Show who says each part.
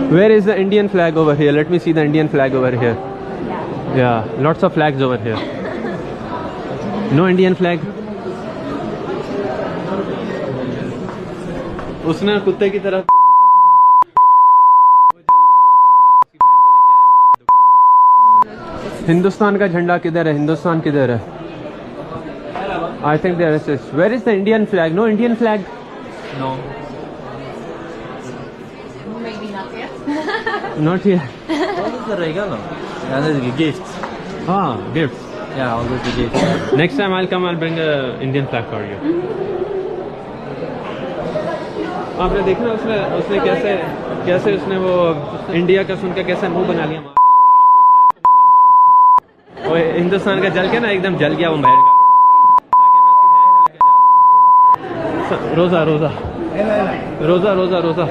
Speaker 1: Where is the Indian flag over here? Let me see the Indian flag over here. Yeah, lots of flags over here. No Indian flag. उसने कुत्ते की तरह हिंदुस्तान का झंडा किधर है? हिंदुस्तान किधर है? I think there is. Where is the Indian flag? No Indian flag.
Speaker 2: No.
Speaker 3: Maybe not yet.
Speaker 1: Not here.
Speaker 2: Always the regalo. Yeah, there's a gift.
Speaker 1: Ah, gifts.
Speaker 2: Yeah, always the gift.
Speaker 1: Next time I'll come. I'll bring a Indian flag for you. आपने देखा ना उसने कैसे उसने वो India का सुनकर कैसा मुंह बना लिया। वो हिंदुस्तान का जल के ना एकदम जल गया वो महल का लोड़ा। रोजा रोजा रोजा रोजा रोजा